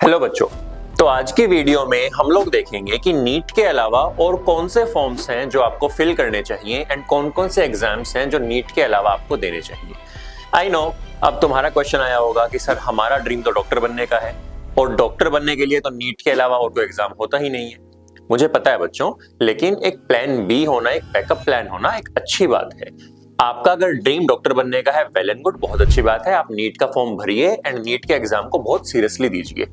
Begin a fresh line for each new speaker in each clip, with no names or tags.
Hello बच्चों, तो आज की वीडियो में हम लोग देखेंगे कि नीट के अलावा और कौन से फॉर्म्स हैं जो आपको फिल करने चाहिए एंड कौन कौन से एग्जाम्स हैं जो नीट के अलावा आपको देने चाहिए। आई नो, अब तुम्हारा क्वेश्चन आया होगा कि सर हमारा ड्रीम तो डॉक्टर बनने का है और डॉक्टर बनने के लिए तो नीट के अलावा और कोई एग्जाम होता ही नहीं है। मुझे पता है बच्चों, लेकिन एक प्लान बी होना, एक बैकअप प्लान होना एक अच्छी बात है। आपका अगर ड्रीम डॉक्टर बनने का है, वेल एंड गुड, बहुत अच्छी बात है। आप नीट का फॉर्म भरिए एंड नीट के एग्जाम को बहुत सीरियसली दीजिए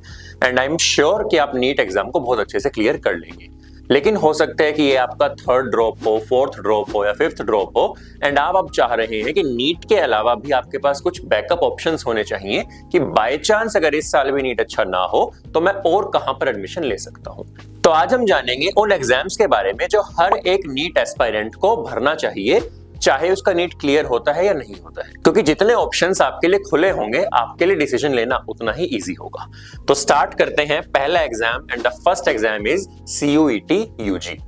एंड आई एम श्योर कि आप नीट एग्जाम को बहुत अच्छे से क्लियर कर लेंगे। लेकिन हो सकता है कि ये आपका थर्ड ड्रॉप हो, फोर्थ ड्रॉप हो या फिफ्थ ड्रॉप हो एंड आप अब चाह रहे हैं कि नीट के अलावा भी आपके पास कुछ बैकअप ऑप्शंस होने चाहिए कि बाय चांस अगर इस साल भी नीट अच्छा ना हो तो मैं और कहां पर एडमिशन ले सकता हूं। तो आज हम जानेंगे उन एग्जाम्स के बारे में जो हर एक नीट एस्पायरेंट को भरना चाहिए, चाहे उसका नीट क्लियर होता है या नहीं होता है, क्योंकि जितने ऑप्शंस आपके लिए खुले होंगे आपके लिए डिसीजन लेना उतना ही इजी होगा। तो स्टार्ट करते हैं पहला exam and the first exam is CUET UG।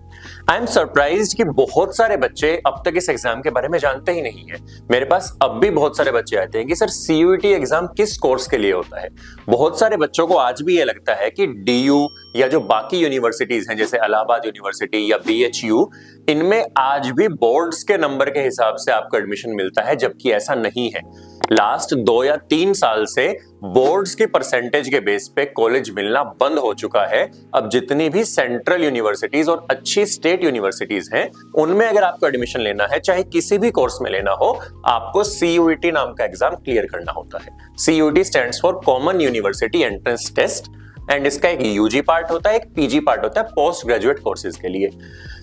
I am surprised कि बहुत सारे बच्चे अब तक इस एग्जाम के बारे में जानते ही नहीं है। मेरे पास अब भी बहुत सारे बच्चे आते हैं कि सर CUET एग्जाम किस कोर्स के लिए होता है। बहुत सारे बच्चों को आज भी ये लगता है कि DU या जो बाकी यूनिवर्सिटीज हैं जैसे इलाहाबाद यूनिवर्सिटी या BHU, इनमें आज भी बोर्ड्स के नंबर के हिसाब से आपको एडमिशन मिलता है, जबकि ऐसा नहीं है। लास्ट 2 या 3 साल से बोर्ड्स की परसेंटेज के बेस पे कॉलेज मिलना बंद हो चुका है। अब जितनी भी सेंट्रल यूनिवर्सिटीज और अच्छी स्टेट यूनिवर्सिटीज हैं, उनमें अगर आपको एडमिशन लेना है, चाहे किसी भी कोर्स में लेना हो, आपको CUET नाम का एग्जाम क्लियर करना होता है। CUET stands for common university entrance test and इसका एक UG पार्ट होता है, एक PG पार्ट होता है पोस्ट ग्रेजुएट कोर्सेज के लिए।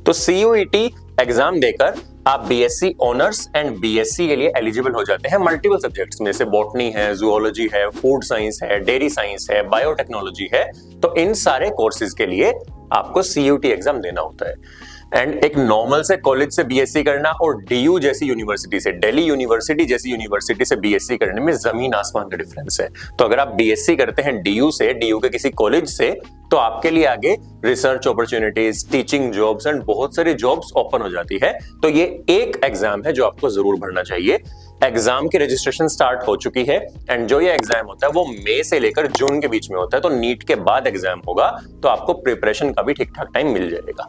तो CUET एग्जाम देकर आप BSc ऑनर्स एंड BSc के लिए एलिजिबल हो जाते हैं मल्टीपल सब्जेक्ट्स में से बॉटनी है, जूलॉजी है, फूड साइंस है, डेयरी साइंस है, बायोटेक्नोलॉजी है। तो इन सारे कोर्सेज के लिए आपको CUET एग्जाम देना होता है। एंड एक नॉर्मल से कॉलेज से BSc करना और DU जैसी यूनिवर्सिटी से, दिल्ली यूनिवर्सिटी जैसी यूनिवर्सिटी से BSc करने में जमीन आसमान का डिफरेंस है। तो अगर आप BSc करते हैं DU से, DU के किसी कॉलेज से, तो आपके लिए आगे research opportunities, teaching jobs and बहुत सारी जॉब्स ओपन हो जाती है। तो ये एक एग्जाम है जो आपको जरूर भरना चाहिए। एग्जाम की रजिस्ट्रेशन स्टार्ट हो चुकी है एंड जो ये एग्जाम होता है वो मई से लेकर जून के बीच में होता है। तो नीट के बाद एग्जाम होगा, तो आपको प्रिपरेशन का भी ठीक ठाक टाइम मिल जाएगा।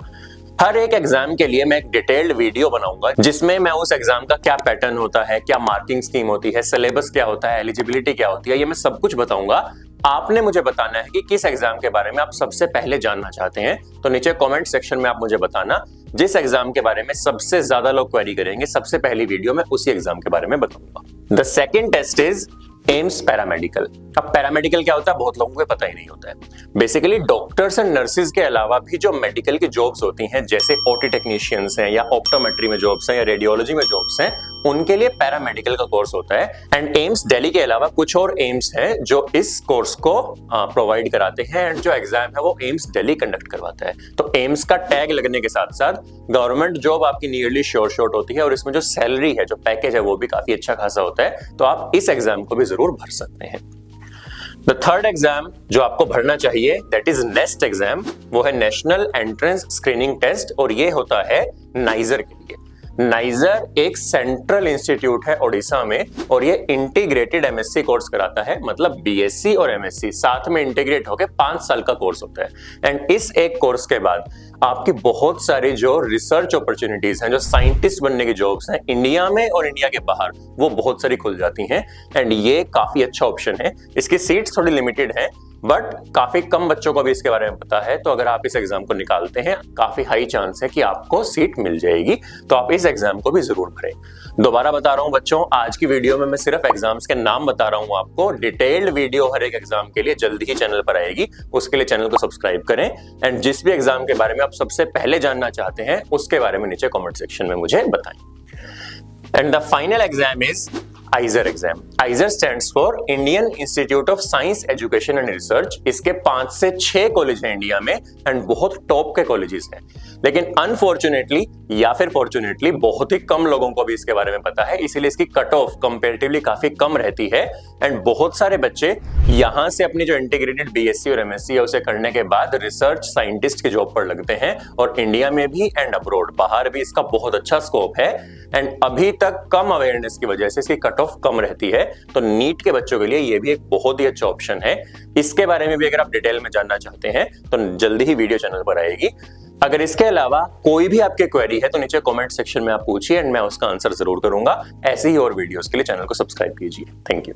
हर एक एग्जाम के लिए मैं एक डिटेल्ड वीडियो बनाऊंगा जिसमें मैं उस एग्जाम का क्या पैटर्न होता है, क्या मार्किंग स्कीम होती है, सिलेबस क्या होता है, एलिजिबिलिटी क्या होती है, ये मैं सब कुछ बताऊंगा। आपने मुझे बताना है कि किस एग्जाम के बारे में आप सबसे पहले जानना चाहते हैं। तो नीचे कमेंट सेक्शन में आप मुझे बताना, जिस एग्जाम के बारे में सबसे ज्यादा लोग क्वेरी करेंगे, सबसे पहली वीडियो में उसी एग्जाम के बारे में बताऊंगा। The second test is AIIMS paramedical. अब पैरामेडिकल क्या होता है बहुत लोगों को पता ही नहीं होता है। बेसिकली डॉक्टर्स एंड नर्सेज के अलावा भी जो मेडिकल की जॉब्स होती हैं, जैसे OT टेक्नीशियंस हैं या ऑप्टोमेट्री में जॉब्स हैं या रेडियोलॉजी में जॉब्स हैं, उनके लिए पैरामेडिकल का कोर्स होता है। एंड एम्स दिल्ली के अलावा कुछ और एम्स हैं जो इस कोर्स को प्रोवाइड कराते हैं एंड जो एग्जाम है वो एम्स दिल्ली कंडक्ट करवाता है। तो एम्स का टैग लगने के साथ साथ गवर्नमेंट जॉब आपकी नियरली श्योर शॉट होती है और इसमें जो सैलरी है, जो पैकेज है, वो भी काफी अच्छा खासा होता है। तो आप इस एग्जाम को भी जरूर भर सकते हैं। द थर्ड एग्जाम जो आपको भरना चाहिए, दैट इज नेक्स्ट एग्जाम, वो है नेशनल एंट्रेंस स्क्रीनिंग टेस्ट और ये होता है नाइजर के लिए। नाइजर एक सेंट्रल इंस्टीट्यूट है ओडिशा में और ये इंटीग्रेटेड MSc कोर्स कराता है, मतलब BSc और MSc साथ में इंटीग्रेट होकर 5 साल का कोर्स होता है। एंड इस एक कोर्स के बाद आपकी बहुत सारी जो रिसर्च अपॉर्चुनिटीज हैं, जो साइंटिस्ट बनने की जॉब्स हैं इंडिया में और इंडिया के बाहर, वो बहुत सारी खुल जाती हैं एंड ये काफी अच्छा ऑप्शन है। इसकी सीट्स थोड़ी लिमिटेड हैं बट काफी कम बच्चों को भी इसके बारे में पता है। तो अगर आप इस एग्जाम को निकालते हैं, काफी हाई चांस है कि आपको सीट मिल जाएगी। तो आप इस एग्जाम को भी जरूर भरें। दोबारा बता रहा हूं बच्चों, आज की वीडियो में मैं सिर्फ एग्जाम्स के नाम बता रहा हूं आपको। डिटेल्ड वीडियो हर एक एग्जाम के लिए जल्दी ही चैनल पर आएगी, उसके लिए चैनल को सब्सक्राइब करें एंड जिस भी एग्जाम के बारे में आप सबसे पहले जानना चाहते हैं उसके बारे में नीचे कमेंट सेक्शन में मुझे बताएं। And the final exam is आइजर exam. आइजर stands for Indian institute of science education and research. इसके 5 से 6 कॉलेज हैं इंडिया में एंड बहुत टॉप के कॉलेजेस हैं। लेकिन अनफॉर्चुनेटली या फिर फॉर्चुनेटली बहुत ही कम लोगों को भी इसके बारे में पता है, इसीलिए इसकी कट ऑफ कंपैरेटिवली काफी कम रहती है एंड बहुत सारे बच्चे यहां से अपनी जो इंटीग्रेटेड BSc और MSc है उसे करने के बाद रिसर्च साइंटिस्ट की जॉब पर लगते हैं और इंडिया में भी एंड अब्रॉड बाहर भी इसका बहुत अच्छा स्कोप है। एंड अभी तक कम अवेयरनेस की वजह से इसकी कट ऑफ कम रहती है। तो नीट के बच्चों के लिए ये भी एक बहुत ही अच्छा ऑप्शन है। इसके बारे में भी अगर आप डिटेल में जानना चाहते हैं तो जल्दी ही वीडियो चैनल पर आएगी। अगर इसके अलावा कोई भी आपके क्वेरी है तो नीचे कमेंट सेक्शन में आप पूछिए एंड मैं उसका आंसर जरूर करूंगा। ऐसे ही और वीडियोस के लिए चैनल को सब्सक्राइब कीजिए। Thank you.